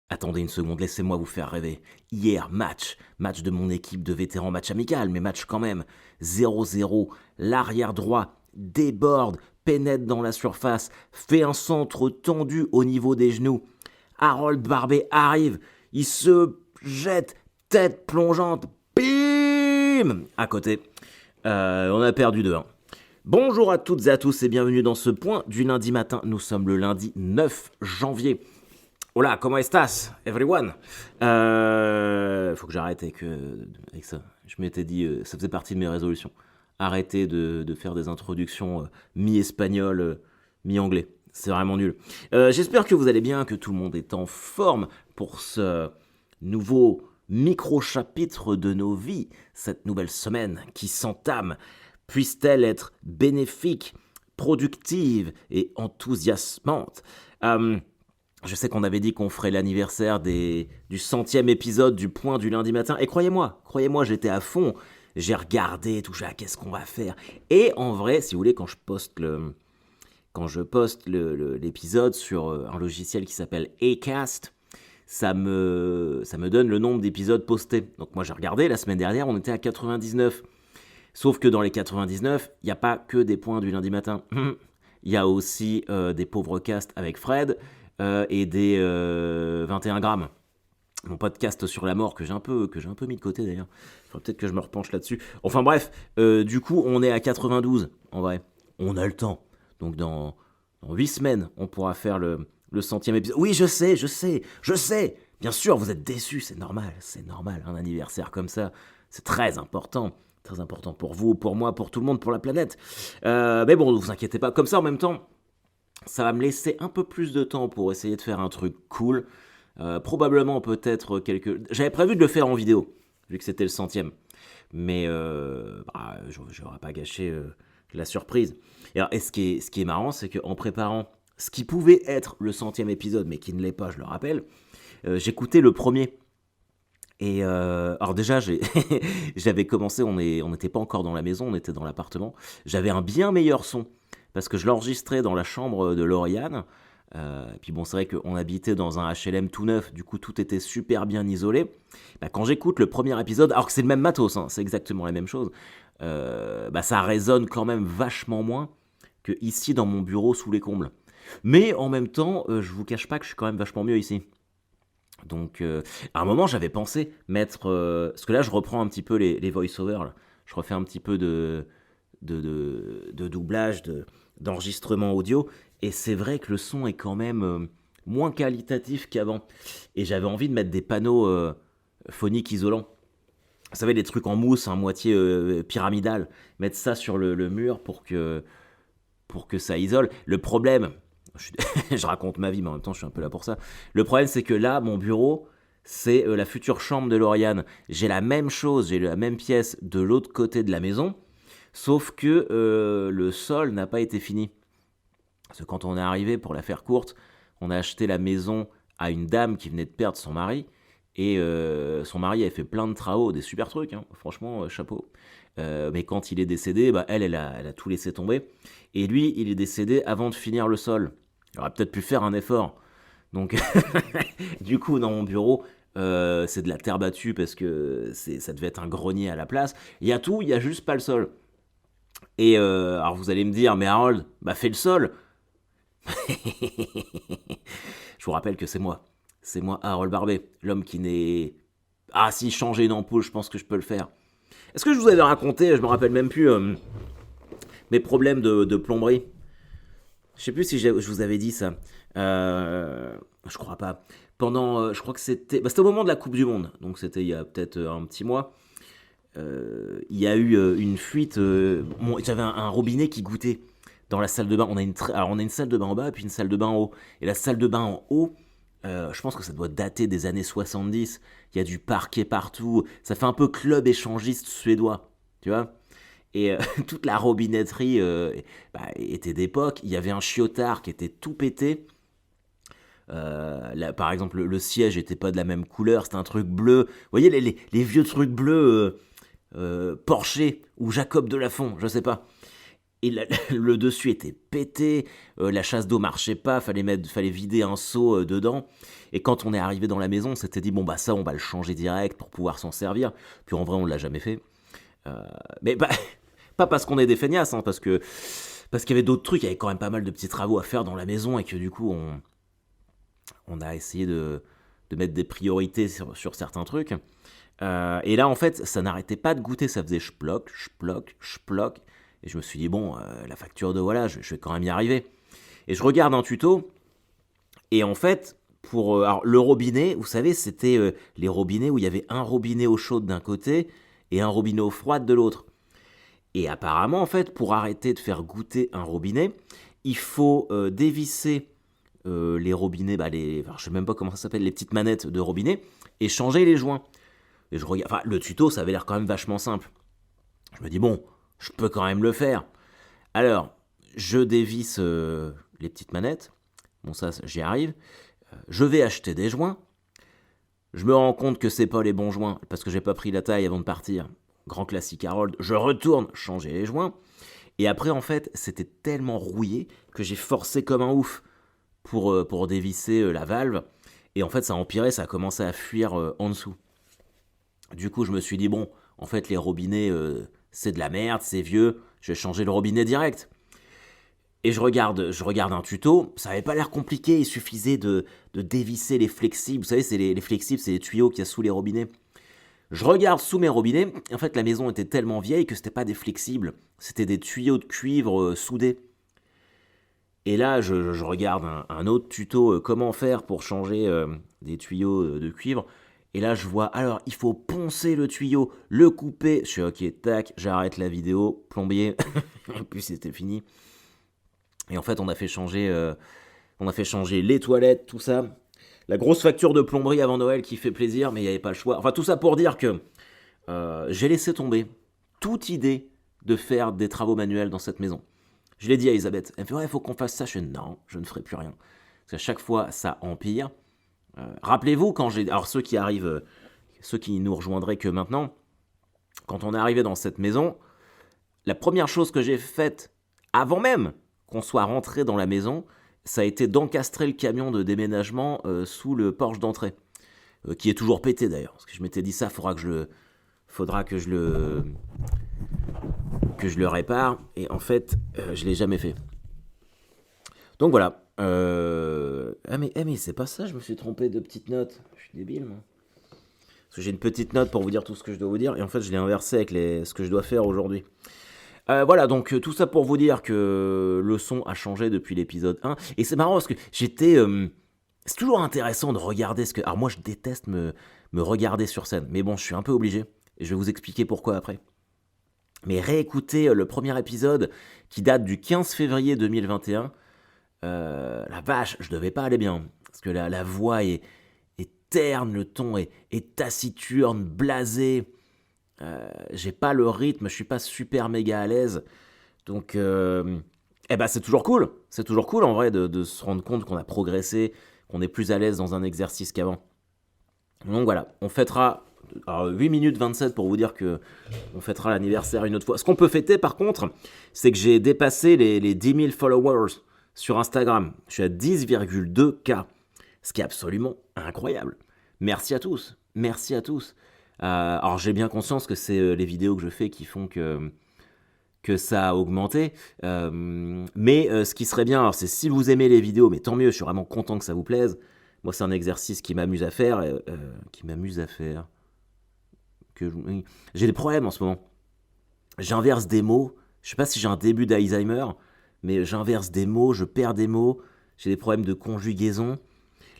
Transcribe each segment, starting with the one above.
Attendez une seconde, laissez-moi vous faire rêver. Hier, match de mon équipe de vétérans, match amical, mais match quand même. 0-0, l'arrière droit déborde, pénètre dans la surface, fait un centre tendu au niveau des genoux. Harold Barbet arrive, il se jette, tête plongeante, bim à côté. On a perdu 2-1. Bonjour à toutes et à tous et bienvenue dans ce point du lundi matin. Nous sommes le lundi 9 janvier. Hola, comment estás, everyone? Faut que j'arrête avec ça. Je m'étais dit, ça faisait partie de mes résolutions. Arrêter de faire des introductions mi-espagnol, mi-anglais. C'est vraiment nul. J'espère que vous allez bien, que tout le monde est en forme pour ce nouveau micro-chapitre de nos vies. Cette nouvelle semaine qui s'entame. Puisse-t-elle être bénéfique, productive et enthousiasmante? Je sais qu'on avait dit qu'on ferait l'anniversaire du 100e épisode du Point du lundi matin. Et croyez-moi, j'étais à fond. J'ai regardé tout ça, qu'est-ce qu'on va faire? Et en vrai, si vous voulez, quand je poste l'épisode sur un logiciel qui s'appelle Acast, ça me donne le nombre d'épisodes postés. Donc moi j'ai regardé, la semaine dernière, on était à 99. Sauf que dans les 99, il n'y a pas que des points du lundi matin. Il y a aussi des pauvres casts avec Fred et des 21 grammes. Mon podcast sur la mort que j'ai un peu mis de côté d'ailleurs. Il faudrait peut-être que je me repenche là-dessus. Enfin bref, du coup on est à 92 en vrai. On a le temps. Donc dans 8 semaines, on pourra faire le 100e épisode. Oui, je sais. Bien sûr, vous êtes déçus, c'est normal. Un anniversaire comme ça, c'est très important. Très important pour vous, pour moi, pour tout le monde, pour la planète. Mais bon, ne vous inquiétez pas. Comme ça, en même temps, ça va me laisser un peu plus de temps pour essayer de faire un truc cool. Probablement, peut-être J'avais prévu de le faire en vidéo, vu que c'était le 100e. Mais je n'aurais pas gâché la surprise. Et ce qui est marrant, c'est qu'en préparant ce qui pouvait être le 100e épisode, mais qui ne l'est pas, je le rappelle, j'écoutais le premier. Et alors déjà, j'avais commencé, on n'était pas encore dans la maison, on était dans l'appartement. J'avais un bien meilleur son, parce que je l'enregistrais dans la chambre de Lauriane. Et puis bon, c'est vrai qu'on habitait dans un HLM tout neuf, du coup tout était super bien isolé. Quand j'écoute le premier épisode, alors que c'est le même matos, c'est exactement la même chose, ça résonne quand même vachement moins que ici dans mon bureau sous les combles. Mais en même temps, je vous cache pas que je suis quand même vachement mieux ici. Donc, à un moment, j'avais pensé mettre... parce que là, je reprends un petit peu les voice-overs. Là. Je refais un petit peu de doublage, d'enregistrement audio. Et c'est vrai que le son est quand même moins qualitatif qu'avant. Et j'avais envie de mettre des panneaux phoniques isolants. Vous savez, des trucs en mousse, moitié pyramidal. Mettre ça sur le mur pour que ça isole. Le problème... je raconte ma vie, mais en même temps, je suis un peu là pour ça. Le problème, c'est que là, mon bureau, c'est la future chambre de Lauriane. J'ai la même chose, j'ai la même pièce de l'autre côté de la maison, sauf que le sol n'a pas été fini. Parce que quand on est arrivé, pour la faire courte, on a acheté la maison à une dame qui venait de perdre son mari, et son mari avait fait plein de travaux, des super trucs, franchement, chapeau. Mais quand il est décédé, elle a tout laissé tomber. Et lui, il est décédé avant de finir le sol. Il aurait peut-être pu faire un effort. Donc, du coup, dans mon bureau, c'est de la terre battue parce que ça devait être un grenier à la place. Il y a tout, il y a juste pas le sol. Et alors vous allez me dire, mais Harold, fais le sol. Je vous rappelle que c'est moi. C'est moi, Harold Barbet, l'homme qui n'est... Ah si, changer une ampoule, je pense que je peux le faire. Est-ce que je vous avais raconté, je me rappelle même plus, mes problèmes de plomberie? Je sais plus si je vous avais dit ça. Je crois pas. Je crois que c'était au moment de la Coupe du Monde, donc c'était il y a peut-être un petit mois. Il y a eu une fuite. J'avais un robinet qui goûtait dans la salle de bain. Alors on a une salle de bain en bas et puis une salle de bain en haut. Et la salle de bain en haut, je pense que ça doit dater des années 70. Il y a du parquet partout. Ça fait un peu club échangiste suédois, tu vois. Et toute la robinetterie était d'époque. Il y avait un chiotard qui était tout pété. Là, par exemple, le siège n'était pas de la même couleur. C'était un truc bleu. Vous voyez les vieux trucs bleus Porsche ou Jacob Delafont, je sais pas. Et le dessus était pété, la chasse d'eau marchait pas, fallait vider un seau dedans. Et quand on est arrivé dans la maison, on s'était dit bon bah ça on va le changer direct pour pouvoir s'en servir. Puis en vrai on l'a jamais fait. Euh, mais bah, pas parce qu'on est des feignasses, hein, parce qu'il y avait d'autres trucs, il y avait quand même pas mal de petits travaux à faire dans la maison et que du coup on a essayé de mettre des priorités sur certains trucs. Et là en fait ça n'arrêtait pas de goûter, ça faisait chploc, chploc, chploc. Et je me suis dit, bon, la facture de voilà, je vais quand même y arriver. Et je regarde un tuto, et en fait, alors, le robinet, vous savez, c'était les robinets où il y avait un robinet eau chaude d'un côté et un robinet eau froide de l'autre. Et apparemment, en fait, pour arrêter de faire goûter un robinet, il faut dévisser les robinets, alors, je sais même pas comment ça s'appelle, les petites manettes de robinet, et changer les joints. Et je regarde, enfin, le tuto, ça avait l'air quand même vachement simple. Je me dis, bon, je peux quand même le faire. Alors, je dévisse les petites manettes. Bon, ça, j'y arrive. Je vais acheter des joints. Je me rends compte que c'est pas les bons joints parce que j'ai pas pris la taille avant de partir. Grand classique Harold. Je retourne changer les joints. Et après, en fait, c'était tellement rouillé que j'ai forcé comme un ouf pour dévisser la valve. Et en fait, ça a empiré, ça a commencé à fuir en dessous. Du coup, je me suis dit, bon, en fait, les robinets, c'est de la merde, c'est vieux, je vais changer le robinet direct. Et je regarde un tuto, ça avait pas l'air compliqué, il suffisait de dévisser les flexibles. Vous savez, les flexibles, c'est les tuyaux qu'il y a sous les robinets. Je regarde sous mes robinets, et en fait, la maison était tellement vieille que c'était pas des flexibles, c'était des tuyaux de cuivre soudés. Et là, je regarde un autre tuto, comment faire pour changer des tuyaux de cuivre. Et là, je vois, alors, il faut poncer le tuyau, le couper. Je suis ok, tac, j'arrête la vidéo, plombier. Et puis c'était fini. Et en fait, on a fait changer les toilettes, tout ça. La grosse facture de plomberie avant Noël qui fait plaisir, mais il n'y avait pas le choix. Enfin, tout ça pour dire que j'ai laissé tomber toute idée de faire des travaux manuels dans cette maison. Je l'ai dit à Elisabeth. Elle me fait, ouais, il faut qu'on fasse ça. Je dis, non, je ne ferai plus rien. Parce qu'à chaque fois, ça empire. Rappelez-vous, quand j'ai. Alors, ceux qui nous rejoindraient que maintenant, quand on est arrivé dans cette maison, la première chose que j'ai faite, avant même qu'on soit rentré dans la maison, ça a été d'encastrer le camion de déménagement sous le porche d'entrée. Qui est toujours pété d'ailleurs. Parce que je m'étais dit ça, faudra que je le répare. Et en fait, je l'ai jamais fait. Donc voilà. Mais c'est pas ça, je me suis trompé de petite note. Je suis débile, moi. Parce que j'ai une petite note pour vous dire tout ce que je dois vous dire. Et en fait, je l'ai inversé avec ce que je dois faire aujourd'hui. Voilà, donc tout ça pour vous dire que le son a changé depuis l'épisode 1. Et c'est marrant parce que c'est toujours intéressant de regarder ce que... Alors moi, je déteste me regarder sur scène. Mais bon, je suis un peu obligé. Et je vais vous expliquer pourquoi après. Mais réécouter le premier épisode qui date du 15 février 2021... la vache, je devais pas aller bien. Parce que la voix est terne, le ton est taciturne, blasé. J'ai pas le rythme, je suis pas super méga à l'aise. Donc, c'est toujours cool. C'est toujours cool en vrai de se rendre compte qu'on a progressé, qu'on est plus à l'aise dans un exercice qu'avant. Donc voilà, on fêtera. Alors 8 minutes 27 pour vous dire que on fêtera l'anniversaire une autre fois. Ce qu'on peut fêter par contre, c'est que j'ai dépassé les 10 000 followers sur Instagram. Je suis à 10,2K, ce qui est absolument incroyable. Merci à tous, merci à tous. Alors j'ai bien conscience que c'est les vidéos que je fais qui font que ça a augmenté. Mais ce qui serait bien, alors, c'est si vous aimez les vidéos, mais tant mieux, je suis vraiment content que ça vous plaise. Moi, c'est un exercice qui m'amuse à faire. J'ai des problèmes en ce moment. J'inverse des mots. Je sais pas si j'ai un début d'Alzheimer, mais j'inverse des mots, je perds des mots. J'ai des problèmes de conjugaison.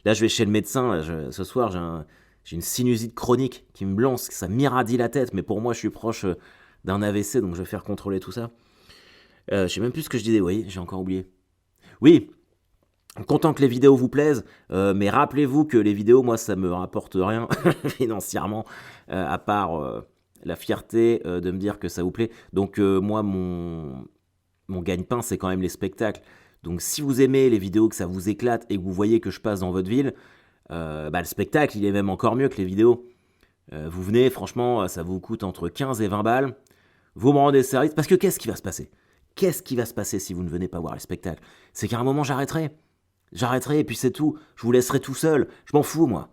Là, je vais chez le médecin. Là, ce soir, j'ai une sinusite chronique qui me lance, ça m'irradie la tête. Mais pour moi, je suis proche d'un AVC, donc je vais faire contrôler tout ça. Je sais même plus ce que je disais. Oui, j'ai encore oublié. Oui, content que les vidéos vous plaisent, mais rappelez-vous que les vidéos, moi, ça me rapporte rien financièrement, à part la fierté de me dire que ça vous plaît. Donc moi, mon gagne-pain, c'est quand même les spectacles. Donc si vous aimez les vidéos, que ça vous éclate et que vous voyez que je passe dans votre ville, le spectacle, il est même encore mieux que les vidéos. Vous venez, franchement, ça vous coûte entre 15 et 20 balles. Vous me rendez service, parce que qu'est-ce qui va se passer ? qu'est-ce qui va se passer si vous ne venez pas voir le spectacle? C'est qu'à un moment, j'arrêterai. J'arrêterai et puis c'est tout. Je vous laisserai tout seul. Je m'en fous, moi.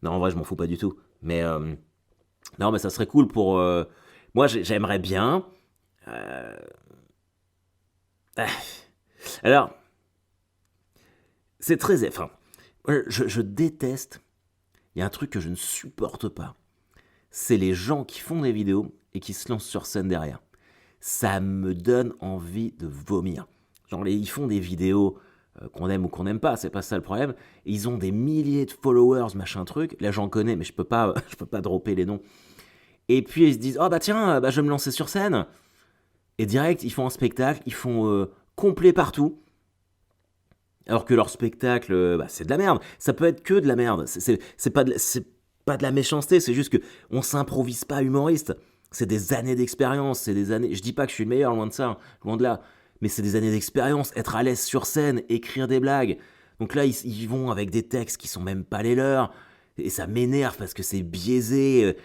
Non, en vrai, je m'en fous pas du tout. Mais non, mais ça serait cool pour... moi, j'aimerais bien... euh, Alors, c'est très... Enfin, je déteste... Il y a un truc que je ne supporte pas. C'est les gens qui font des vidéos et qui se lancent sur scène derrière. Ça me donne envie de vomir. Genre, ils font des vidéos qu'on aime ou qu'on n'aime pas, c'est pas ça le problème. Ils ont des milliers de followers, machin truc. Là, j'en connais, mais je peux pas, je peux pas dropper les noms. Et puis, ils se disent, oh bah tiens, bah, je vais me lancer sur scène. Et direct, ils font un spectacle, ils font complet partout. Alors que leur spectacle, bah, c'est de la merde. Ça peut être que de la merde. C'est pas de la méchanceté, c'est juste que on s'improvise pas humoriste. C'est des années d'expérience, c'est des années. Je dis pas que je suis le meilleur, loin de ça, loin de là. Mais c'est des années d'expérience, être à l'aise sur scène, écrire des blagues. Donc là, ils vont avec des textes qui sont même pas les leurs. Et ça m'énerve parce que c'est biaisé. Et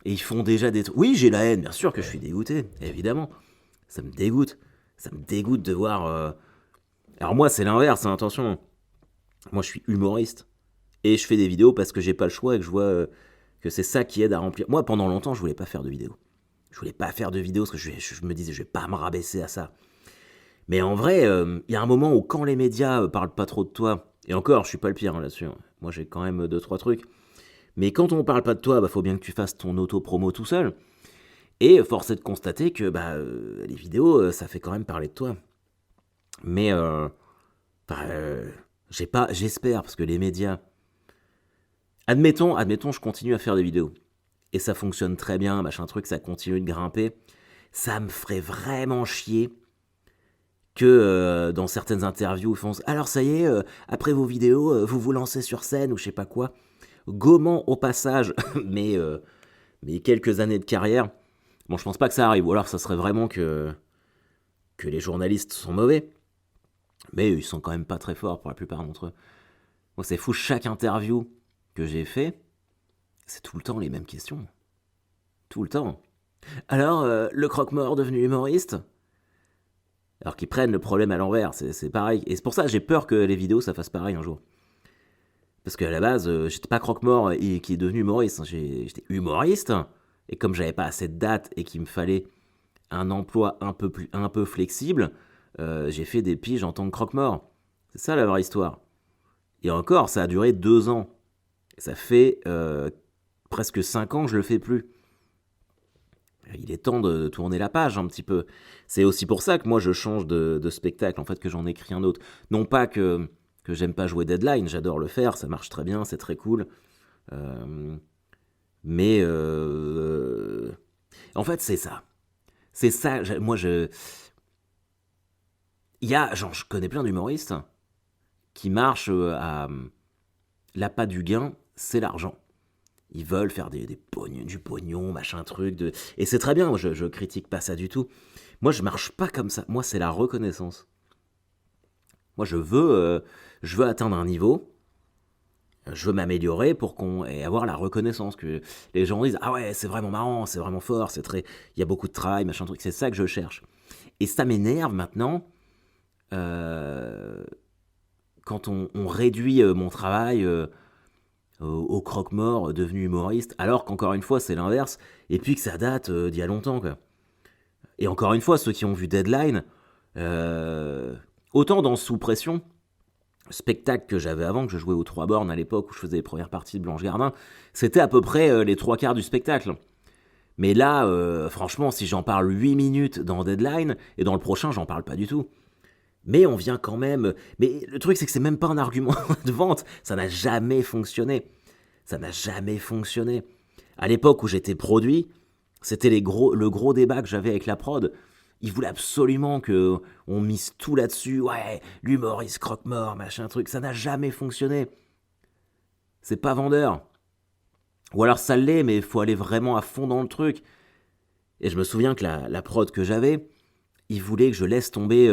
ils font déjà des trucs. Oui, j'ai la haine, bien sûr que je suis dégoûté, évidemment. Ça me dégoûte. Ça me dégoûte de voir. Alors moi, c'est l'inverse, hein, attention. Moi, je suis humoriste. Et je fais des vidéos parce que j'ai pas le choix et que je vois que c'est ça qui aide à remplir. Moi, pendant longtemps, je voulais pas faire de vidéos. Je voulais pas faire de vidéos parce que je me disais, je vais pas me rabaisser à ça. Mais en vrai, il y a un moment où quand les médias parlent pas trop de toi, et encore, je suis pas le pire hein, là-dessus. Moi, j'ai quand même 2-3 trucs. Mais quand on parle pas de toi, bah, faut bien que tu fasses ton auto-promo tout seul. Et force est de constater que bah, les vidéos, ça fait quand même parler de toi. Mais bah, j'espère, parce que les médias... Admettons, je continue à faire des vidéos. Et ça fonctionne très bien, machin truc, ça continue de grimper. Ça me ferait vraiment chier que dans certaines interviews, ils font « Alors ça y est, après vos vidéos, vous vous lancez sur scène ou je sais pas quoi. » Gommant au passage, mais quelques années de carrière. Bon, je pense pas que ça arrive. Ou alors ça serait vraiment que les journalistes sont mauvais. Mais ils sont quand même pas très forts pour la plupart d'entre eux. Moi, c'est fou, chaque interview que j'ai fait, c'est tout le temps les mêmes questions. Tout le temps. Alors, le croque-mort devenu humoriste? Alors qu'ils prennent le problème à l'envers, c'est pareil. Et c'est pour ça que j'ai peur que les vidéos, ça fasse pareil un jour. Parce qu'à la base, j'étais pas croque-mort et qui est devenu humoriste. J'étais humoriste. Et comme j'avais pas assez de dates et qu'il me fallait un emploi un peu flexible, j'ai fait des piges en tant que croque-mort. C'est ça la vraie histoire. Et encore, ça a duré 2 ans. Et ça fait presque 5 ans que je le fais plus. Il est temps de tourner la page un petit peu. C'est aussi pour ça que moi je change de spectacle, en fait, que j'en écris un autre. Non pas que j'aime pas jouer Deadline, j'adore le faire, ça marche très bien, c'est très cool. Mais en fait, c'est ça. C'est ça, moi je... je connais plein d'humoristes qui marchent à... L'appât du gain, c'est l'argent. Ils veulent faire du pognon, machin truc. Et c'est très bien, moi je critique pas ça du tout. Moi je marche pas comme ça. Moi c'est la reconnaissance. Moi je veux atteindre un niveau. Je veux m'améliorer et avoir la reconnaissance. Que les gens disent, ah ouais, c'est vraiment marrant, c'est vraiment fort, il y a beaucoup de travail, machin truc. C'est ça que je cherche. Et ça m'énerve maintenant quand on réduit mon travail au croque-mort devenu humoriste, alors qu'encore une fois c'est l'inverse, et puis que ça date d'il y a longtemps quoi. Et encore une fois, ceux qui ont vu Deadline, autant dans Sous Pression, spectacle que j'avais avant, que je jouais aux 3 bornes à l'époque où je faisais les premières parties de Blanche Gardin, c'était à peu près les 3 quarts du spectacle. Mais là, franchement, si j'en parle 8 minutes dans Deadline, et dans le prochain j'en parle pas du tout. Mais on vient quand même... Mais le truc, c'est que c'est même pas un argument de vente. Ça n'a jamais fonctionné. Ça n'a jamais fonctionné. À l'époque où j'étais produit, c'était le gros débat que j'avais avec la prod. Ils voulaient absolument qu'on mise tout là-dessus. Ouais, l'humoriste croque-mort, machin truc. Ça n'a jamais fonctionné. C'est pas vendeur. Ou alors ça l'est, mais il faut aller vraiment à fond dans le truc. Et je me souviens que la prod que j'avais, ils voulaient que je laisse tomber...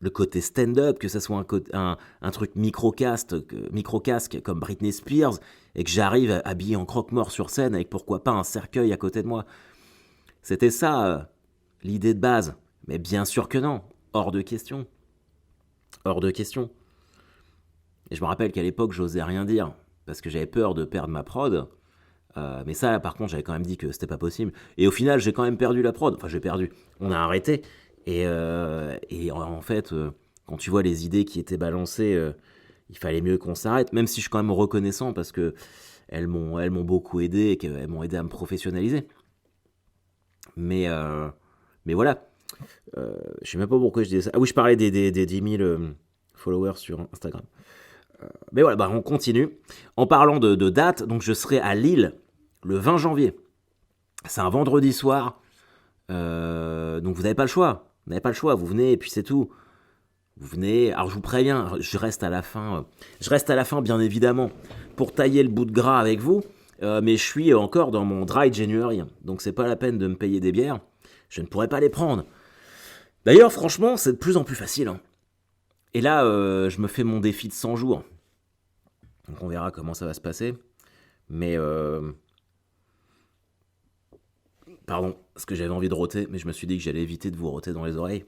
le côté stand-up, que ça soit un truc micro-casque comme Britney Spears, et que j'arrive habillé en croque-mort sur scène avec pourquoi pas un cercueil à côté de moi. C'était ça l'idée de base. Mais bien sûr que non. Hors de question. Hors de question. Et je me rappelle qu'à l'époque, j'osais rien dire. Parce que j'avais peur de perdre ma prod. Mais ça, par contre, j'avais quand même dit que c'était pas possible. Et au final, j'ai quand même perdu la prod. Enfin, j'ai perdu. On a arrêté. Et en fait, quand tu vois les idées qui étaient balancées, il fallait mieux qu'on s'arrête. Même si je suis quand même reconnaissant parce que elles m'ont beaucoup aidé et qu'elles m'ont aidé à me professionnaliser. Mais voilà. Je sais même pas pourquoi je disais ça. Ah oui, je parlais des 10 000 followers sur Instagram. Mais voilà, bah on continue. En parlant de date, donc je serai à Lille le 20 janvier. C'est un vendredi soir. Donc vous n'avez pas le choix. Vous n'avez pas le choix. Vous venez et puis c'est tout. Vous venez. Alors je vous préviens, je reste à la fin. Je reste à la fin, bien évidemment, pour tailler le bout de gras avec vous. Mais je suis encore dans mon dry January. Donc c'est pas la peine de me payer des bières. Je ne pourrais pas les prendre. D'ailleurs, franchement, c'est de plus en plus facile. Hein. Et là, je me fais mon défi de 100 jours. Donc on verra comment ça va se passer. Mais pardon, parce que j'avais envie de rôter, mais je me suis dit que j'allais éviter de vous rôter dans les oreilles.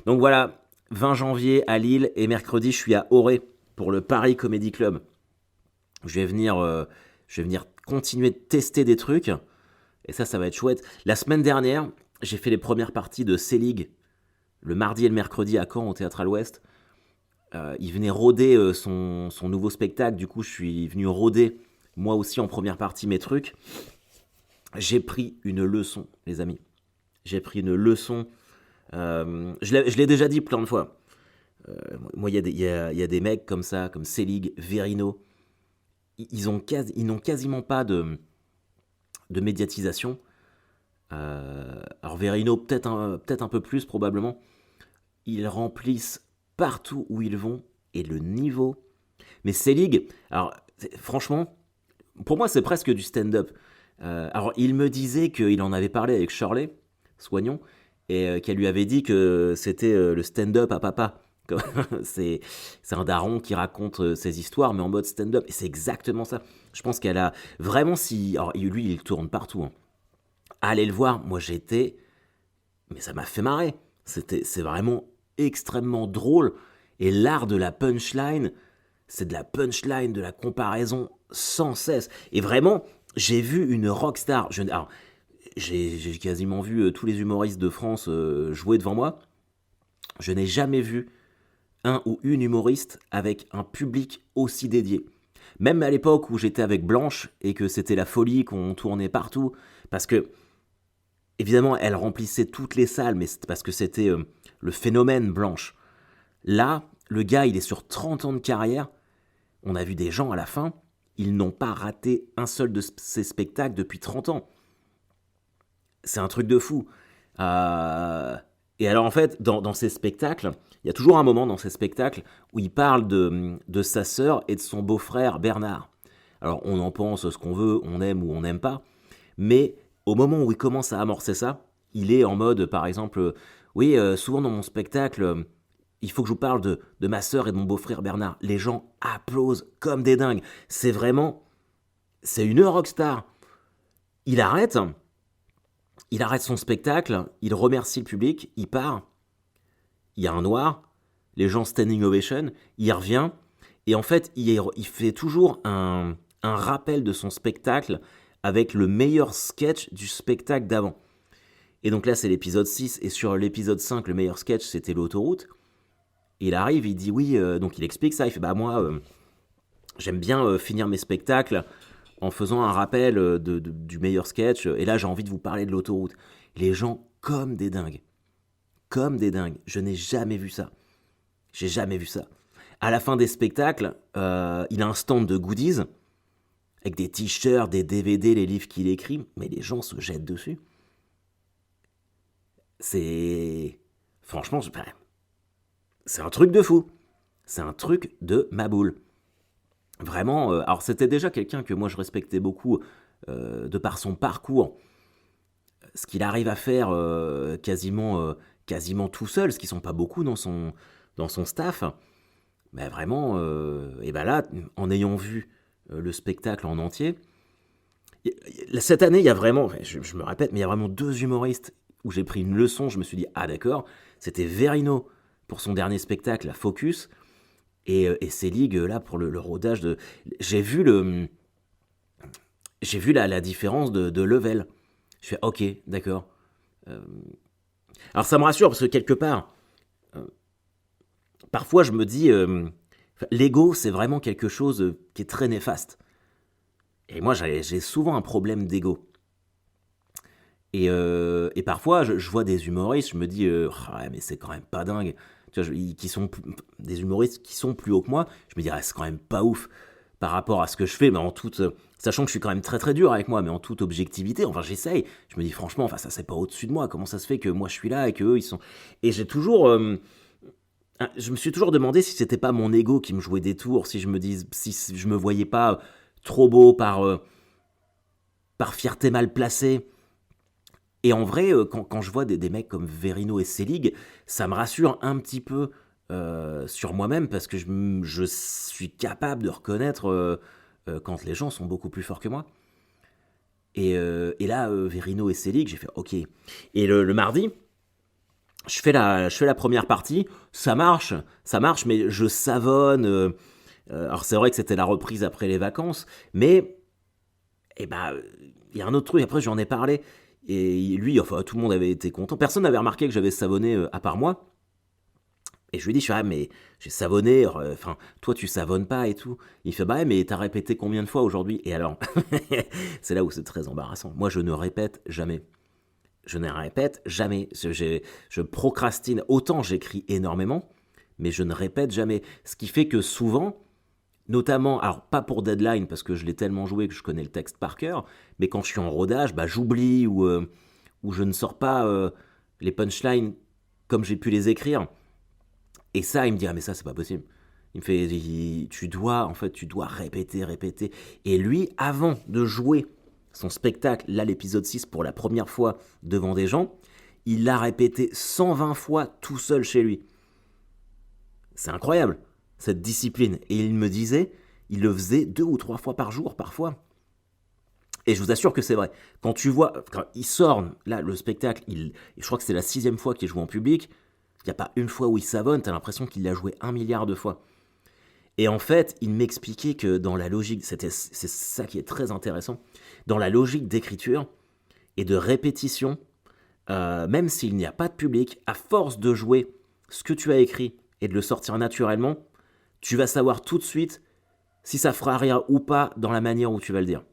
Donc voilà, 20 janvier à Lille et mercredi je suis à Auray pour le Paris Comedy Club. Je vais venir continuer de tester des trucs et ça va être chouette. La semaine dernière, j'ai fait les premières parties de C-League le mardi et le mercredi à Caen au Théâtre à l'Ouest. Il venait rôder son nouveau spectacle, du coup je suis venu rôder moi aussi en première partie mes trucs. J'ai pris une leçon, les amis. J'ai pris une leçon. Je l'ai déjà dit plein de fois. Moi, il y a des mecs comme ça, comme Selig, Verino. Ils n'ont quasiment pas de médiatisation. Alors Verino, peut-être un peu plus probablement. Ils remplissent partout où ils vont et le niveau. Mais Selig, alors franchement, pour moi, c'est presque du stand-up. Alors, il me disait qu'il en avait parlé avec Shirley Soignon et qu'elle lui avait dit que c'était le stand-up à papa. c'est un daron qui raconte ses histoires, mais en mode stand-up. Et c'est exactement ça. Je pense qu'elle a vraiment si. Alors, lui, il tourne partout. Hein. Allez le voir. Moi, j'étais. Mais ça m'a fait marrer. C'est vraiment extrêmement drôle. Et l'art de la punchline, c'est de la punchline, de la comparaison sans cesse. Et vraiment, j'ai vu une rockstar. J'ai quasiment vu tous les humoristes de France jouer devant moi. Je n'ai jamais vu un ou une humoriste avec un public aussi dédié. Même à l'époque où j'étais avec Blanche et que c'était la folie, qu'on tournait partout, parce que, évidemment, elle remplissait toutes les salles, mais c'est parce que c'était le phénomène Blanche. Là, le gars, il est sur 30 ans de carrière. On a vu des gens à la fin, ils n'ont pas raté un seul de ces spectacles depuis 30 ans. C'est un truc de fou. Et alors en fait, dans ces spectacles, il y a toujours un moment dans ces spectacles où il parle de sa sœur et de son beau-frère Bernard. Alors on en pense ce qu'on veut, on aime ou on n'aime pas, mais au moment où il commence à amorcer ça, il est en mode, par exemple, oui, souvent dans mon spectacle, il faut que je vous parle de ma sœur et de mon beau-frère Bernard. Les gens applaudissent comme des dingues. C'est une rockstar. Il arrête son spectacle, il remercie le public, il part. Il y a un noir, les gens standing ovation, il revient. Et en fait, il fait toujours un rappel de son spectacle avec le meilleur sketch du spectacle d'avant. Et donc là, c'est l'épisode 6. Et sur l'épisode 5, le meilleur sketch, c'était l'autoroute. Il arrive, il dit oui, donc il explique ça, il fait bah moi j'aime bien finir mes spectacles en faisant un rappel du meilleur sketch, et là j'ai envie de vous parler de l'autoroute. Les gens comme des dingues, je n'ai jamais vu ça, À la fin des spectacles, il a un stand de goodies, avec des t-shirts, des DVD, les livres qu'il écrit, mais les gens se jettent dessus. Franchement, c'est un truc de fou. C'est un truc de ma boule. Vraiment, alors c'était déjà quelqu'un que moi je respectais beaucoup de par son parcours. Ce qu'il arrive à faire quasiment tout seul, ce qui ne sont pas beaucoup dans son staff. Mais vraiment, et ben là, en ayant vu le spectacle en entier, cette année, il y a vraiment, je me répète, mais il y a vraiment 2 humoristes. où j'ai pris une leçon, je me suis dit, ah d'accord, c'était Verino pour son dernier spectacle, la Focus, et Selig, là, pour le rodage de... J'ai vu, la différence de level. Je fais, ok, d'accord. Euh, Alors ça me rassure, parce que quelque part, parfois je me dis, l'ego, c'est vraiment quelque chose qui est très néfaste. Et moi, j'ai souvent un problème d'ego. Et parfois, je vois des humoristes, je me dis, ah ouais, mais c'est quand même pas dingue. Tu vois, des humoristes qui sont plus hauts que moi, je me dis, ah, c'est quand même pas ouf par rapport à ce que je fais, mais sachant que je suis quand même très très dur avec moi, mais en toute objectivité, enfin j'essaye. Je me dis franchement, enfin ça c'est pas au-dessus de moi. Comment ça se fait que moi je suis là et que eux ils sont. Et je me suis toujours demandé si c'était pas mon ego qui me jouait des tours, si je me voyais pas trop beau par fierté mal placée. Et en vrai, quand je vois des mecs comme Verino et Selig, ça me rassure un petit peu sur moi-même parce que je suis capable de reconnaître quand les gens sont beaucoup plus forts que moi. Et là, Verino et Selig, j'ai fait OK. Et le mardi, je fais la première partie, ça marche, mais je savonne. Alors c'est vrai que c'était la reprise après les vacances, mais eh ben, il y a un autre truc, après j'en ai parlé, et lui, enfin tout le monde avait été content, personne n'avait remarqué que j'avais savonné à part moi, et je lui ai dit, je fais, ah mais j'ai savonné, enfin toi tu savonnes pas et tout. Il fait, bah ouais, mais t'as répété combien de fois aujourd'hui? Et alors, c'est là où c'est très embarrassant, moi je ne répète jamais. Je ne répète jamais. Je procrastine. Autant j'écris énormément, mais je ne répète jamais. Ce qui fait que souvent, notamment, alors pas pour Deadline, parce que je l'ai tellement joué que je connais le texte par cœur, mais quand je suis en rodage, bah, j'oublie ou je ne sors pas les punchlines comme j'ai pu les écrire. Et ça, il me dit, ah mais ça, c'est pas possible. Il me fait, tu dois répéter, répéter. Et lui, avant de jouer son spectacle, là, l'épisode 6, pour la première fois devant des gens, il l'a répété 120 fois tout seul chez lui. C'est incroyable, cette discipline. Et il me disait, il le faisait 2 ou 3 fois par jour, parfois. Et je vous assure que c'est vrai. Quand tu vois, quand il sort, là, le spectacle, je crois que c'est la 6e fois qu'il joue en public, il n'y a pas une fois où il savonne, t'as l'impression qu'il l'a joué 1 milliard de fois. Et en fait, il m'expliquait que dans la logique, c'est ça qui est très intéressant, dans la logique d'écriture et de répétition, même s'il n'y a pas de public, à force de jouer ce que tu as écrit et de le sortir naturellement, tu vas savoir tout de suite si ça fera rire ou pas dans la manière où tu vas le dire.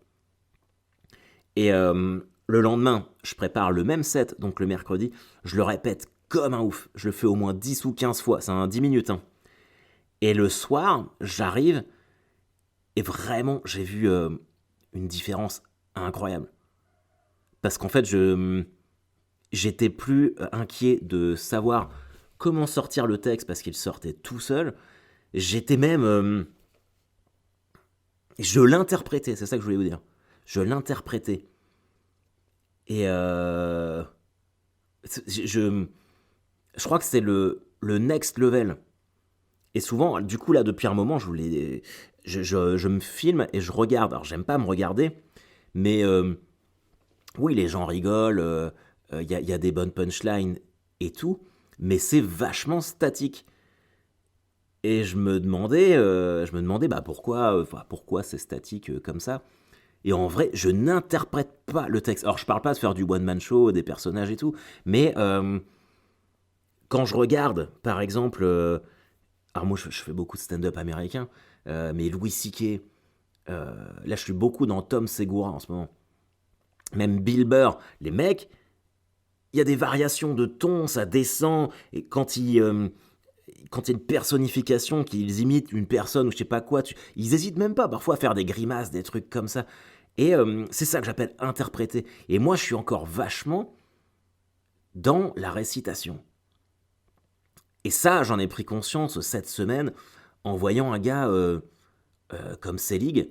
Et le lendemain, je prépare le même set, donc le mercredi, je le répète comme un ouf. Je le fais au moins 10 ou 15 fois, c'est un 10 minutes. Hein. Et le soir, j'arrive et vraiment, j'ai vu une différence incroyable. Parce qu'en fait, j'étais plus inquiet de savoir comment sortir le texte parce qu'il sortait tout seul. J'étais même... je l'interprétais, c'est ça que je voulais vous dire. Je l'interprétais. Et je crois que c'est le next level. Et souvent, du coup, là, depuis un moment, je me filme et je regarde. Alors, j'aime pas me regarder, mais oui, les gens rigolent, y a des bonnes punchlines et tout, mais c'est vachement statique. Et je me demandais bah, pourquoi c'est statique comme ça. Et en vrai, je n'interprète pas le texte. Alors, je parle pas de faire du one-man show, des personnages et tout, mais quand je regarde, par exemple... alors moi, je fais beaucoup de stand-up américain, mais Louis C.K., là, je suis beaucoup dans Tom Segura en ce moment. Même Bill Burr, les mecs, il y a des variations de ton, ça descend, et quand il y a une personnification, qu'ils imitent une personne ou je sais pas quoi, ils hésitent même pas parfois à faire des grimaces, des trucs comme ça. Et c'est ça que j'appelle interpréter. Et moi, je suis encore vachement dans la récitation. Et ça, j'en ai pris conscience cette semaine en voyant un gars comme Selig.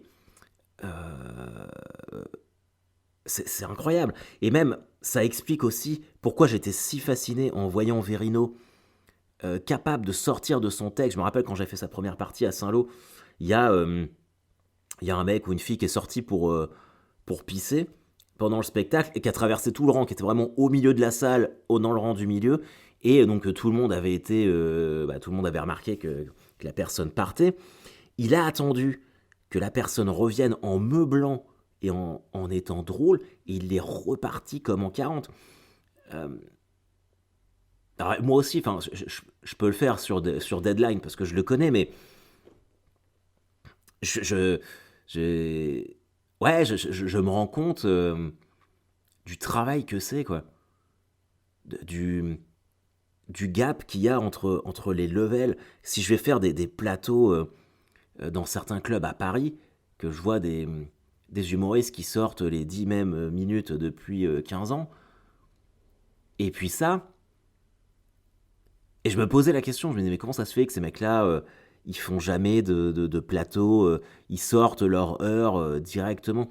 C'est incroyable. Et même, ça explique aussi pourquoi j'étais si fasciné en voyant Verino capable de sortir de son texte. Je me rappelle quand j'ai fait sa première partie à Saint-Lô, il y a un mec ou une fille qui est sorti pour pisser. pendant le spectacle et qui a traversé tout le rang, qui était vraiment au milieu de la salle, dans le rang du milieu. Et donc tout le monde avait tout le monde avait remarqué que la personne partait. Il a attendu que la personne revienne en meublant et en étant drôle, et il est reparti comme en 40. Alors, moi aussi, je peux le faire sur Deadline parce que je le connais, mais je, je, je- ouais, je me rends compte du travail que c'est, quoi. De- du, du gap qu'il y a entre les levels. Si je vais faire des plateaux dans certains clubs à Paris, que je vois des humoristes qui sortent les 10 mêmes minutes depuis 15 ans, et puis ça, et je me posais la question, je me disais, mais comment ça se fait que ces mecs-là, ils font jamais de plateau, ils sortent leur heure directement.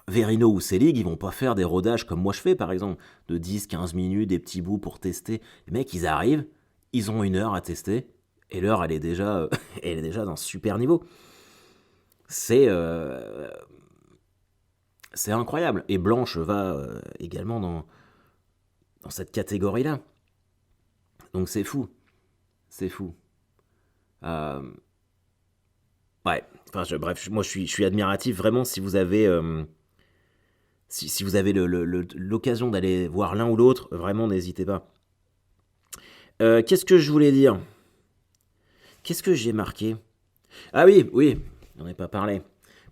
Verino ou Selig, ils vont pas faire des rodages comme moi je fais, par exemple, de 10-15 minutes, des petits bouts pour tester. Les mecs, ils arrivent, ils ont une heure à tester, et l'heure, elle est déjà, elle est déjà d'un super niveau. C'est, euh, c'est incroyable. Et Blanche va également dans cette catégorie-là. Donc c'est fou, c'est fou. Euh, ouais, bref, moi je suis admiratif vraiment si vous avez, si vous avez l'occasion d'aller voir l'un ou l'autre, vraiment n'hésitez pas. Qu'est-ce que je voulais dire? Qu'est-ce que j'ai marqué? Ah oui, oui, on n'en a pas parlé.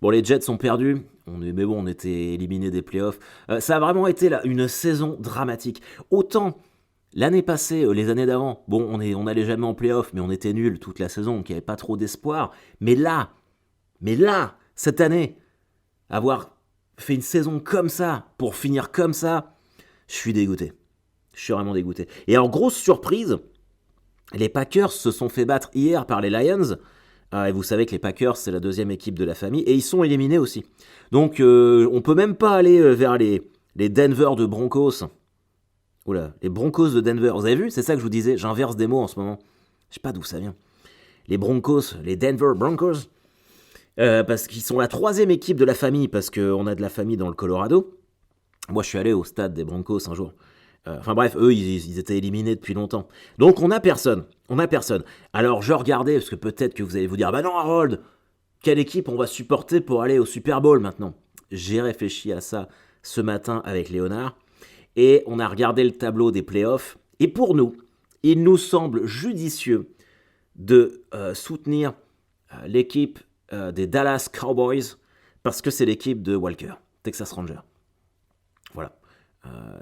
Bon, les Jets sont perdus, mais bon, on était éliminés des playoffs. Ça a vraiment été là, une saison dramatique. Autant l'année passée, les années d'avant, bon, on allait jamais en playoffs, mais on était nuls toute la saison, donc il n'y avait pas trop d'espoir. Mais là, cette année, avoir fait une saison comme ça, pour finir comme ça, je suis dégoûté. Je suis vraiment dégoûté. Et alors, grosse surprise, les Packers se sont fait battre hier par les Lions. Et vous savez que les Packers, c'est la deuxième équipe de la famille. Et ils sont éliminés aussi. Donc, on peut même pas aller vers les Denver de Broncos. Oula, les Broncos de Denver. Vous avez vu? C'est ça que je vous disais. J'inverse des mots en ce moment. Je sais pas d'où ça vient. Les Broncos, les Denver Broncos. Parce qu'ils sont la troisième équipe de la famille. Parce qu'on a de la famille dans le Colorado. Moi, je suis allé au stade des Broncos un jour. Enfin bref, eux, ils étaient éliminés depuis longtemps. Donc on a personne. On a personne. Alors je regardais, parce que peut-être que vous allez vous dire, bah non Harold, quelle équipe on va supporter pour aller au Super Bowl maintenant? J'ai réfléchi à ça ce matin avec Léonard, et on a regardé le tableau des playoffs, et pour nous, il nous semble judicieux de soutenir l'équipe des Dallas Cowboys, parce que c'est l'équipe de Walker, Texas Ranger. Voilà.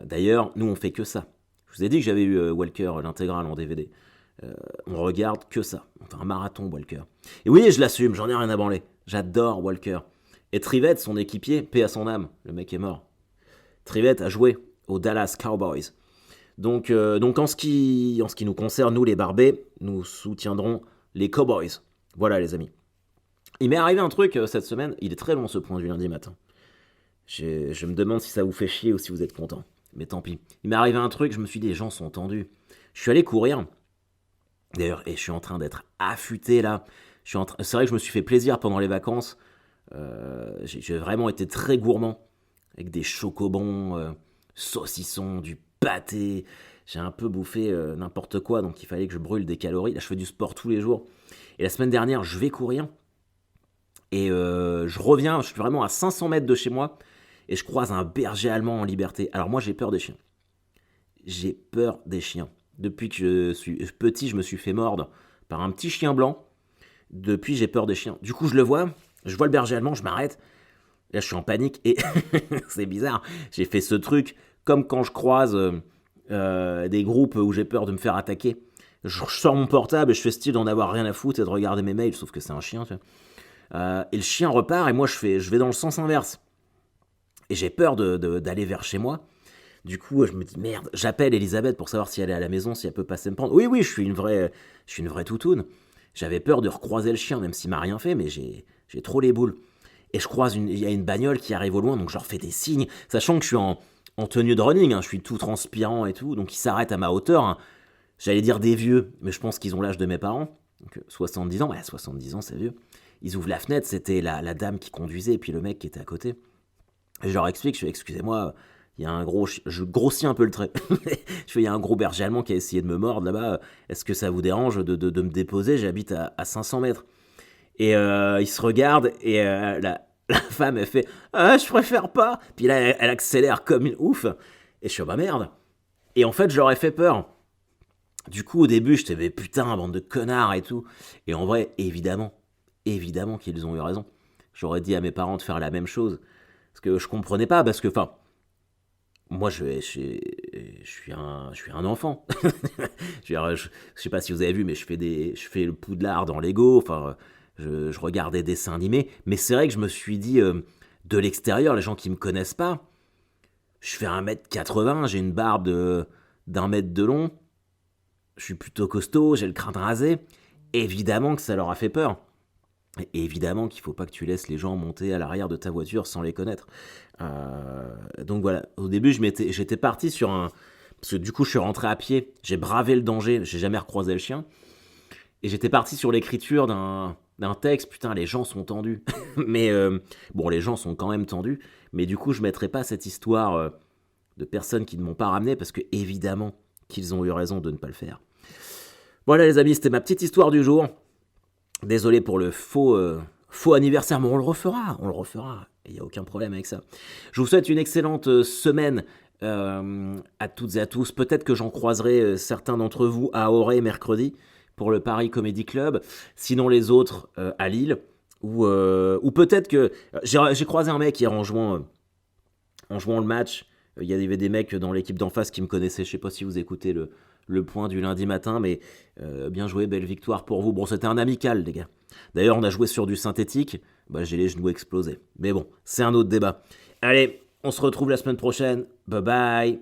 D'ailleurs, nous on fait que ça. Je vous ai dit que j'avais eu Walker l'intégrale en DVD. On regarde que ça. On fait un marathon Walker. Et oui, je l'assume, j'en ai rien à branler. J'adore Walker. Et Trivette, son équipier, paix à son âme, le mec est mort. Trivette a joué aux Dallas Cowboys. Donc en ce qui nous concerne, nous les barbés, nous soutiendrons les Cowboys. Voilà les amis. Il m'est arrivé un truc cette semaine, il est très long ce point du lundi matin. Je me demande si ça vous fait chier ou si vous êtes content. Mais tant pis. Il m'est arrivé un truc, je me suis dit, les gens sont tendus. Je suis allé courir. D'ailleurs, et je suis en train d'être affûté là. C'est vrai que je me suis fait plaisir pendant les vacances. J'ai vraiment été très gourmand. Avec des chocobons, saucissons, du pâté. J'ai un peu bouffé n'importe quoi, donc il fallait que je brûle des calories. Là, je fais du sport tous les jours. Et la semaine dernière, je vais courir. Et je reviens, je suis vraiment à 500 mètres de chez moi. Et je croise un berger allemand en liberté. Alors moi, j'ai peur des chiens. J'ai peur des chiens. Depuis que je suis petit, je me suis fait mordre par un petit chien blanc. Depuis, j'ai peur des chiens. Du coup, je vois le berger allemand, je m'arrête. Là, je suis en panique et c'est bizarre. J'ai fait ce truc comme quand je croise des groupes où j'ai peur de me faire attaquer. Je sors mon portable et je fais style d'en avoir rien à foutre et de regarder mes mails, sauf que c'est un chien. Tu vois. Et le chien repart et moi, je vais dans le sens inverse. Et j'ai peur d'aller vers chez moi. Du coup, je me dis merde, j'appelle Elisabeth pour savoir si elle est à la maison, si elle peut passer me prendre. Oui, oui, je suis une vraie toutoune. J'avais peur de recroiser le chien, même s'il m'a rien fait, mais j'ai trop les boules. Et je croise il y a une bagnole qui arrive au loin, donc je leur fais des signes, sachant que je suis en tenue de running, hein, je suis tout transpirant et tout, donc ils s'arrêtent à ma hauteur. Hein. J'allais dire des vieux, mais je pense qu'ils ont l'âge de mes parents. Donc 70 ans, ouais, 70 ans, c'est vieux. Ils ouvrent la fenêtre, c'était la dame qui conduisait, et puis le mec qui était à côté. Et je leur explique, je fais, excusez-moi, il y a un gros... Je grossis un peu le trait. Je fais, il y a un gros berger allemand qui a essayé de me mordre là-bas. Est-ce que ça vous dérange de me déposer? J'habite à 500 mètres. Et ils se regardent et la femme, elle fait, ah, je préfère pas. Puis là, elle accélère comme une ouf. Et je suis, bah merde. Et en fait, je leur ai fait peur. Du coup, au début, je te dis, putain, bande de connards et tout. Et en vrai, évidemment qu'ils ont eu raison. J'aurais dit à mes parents de faire la même chose. Parce que je comprenais pas, parce que, enfin, moi, je suis un enfant. Je sais pas si vous avez vu, mais je fais le poudlard dans Lego. Enfin, je regarde des dessins animés. Mais c'est vrai que je me suis dit, de l'extérieur, les gens qui me connaissent pas, je fais 1m80, j'ai une barbe d'1 mètre de long, je suis plutôt costaud, j'ai le crâne rasé. Évidemment que ça leur a fait peur. Et évidemment qu'il ne faut pas que tu laisses les gens monter à l'arrière de ta voiture sans les connaître. Donc voilà, au début j'étais parti sur un... Parce que du coup je suis rentré à pied, j'ai bravé le danger, j'ai jamais recroisé le chien. Et j'étais parti sur l'écriture d'un texte, putain les gens sont tendus. Mais bon les gens sont quand même tendus. Mais du coup je mettrai pas cette histoire de personnes qui ne m'ont pas ramené parce que évidemment qu'ils ont eu raison de ne pas le faire. Voilà les amis, c'était ma petite histoire du jour. Désolé pour le faux anniversaire, mais on le refera. Il n'y a aucun problème avec ça. Je vous souhaite une excellente semaine à toutes et à tous. Peut-être que j'en croiserai certains d'entre vous à Auray mercredi pour le Paris Comedy Club. Sinon les autres à Lille. Ou peut-être que... j'ai croisé un mec hier en jouant le match. Il y avait des mecs dans l'équipe d'en face qui me connaissaient. Je ne sais pas si vous écoutez le point du lundi matin, mais bien joué, belle victoire pour vous. Bon, c'était un amical, les gars. D'ailleurs, on a joué sur du synthétique. Bah, j'ai les genoux explosés. Mais bon, c'est un autre débat. Allez, on se retrouve la semaine prochaine. Bye bye.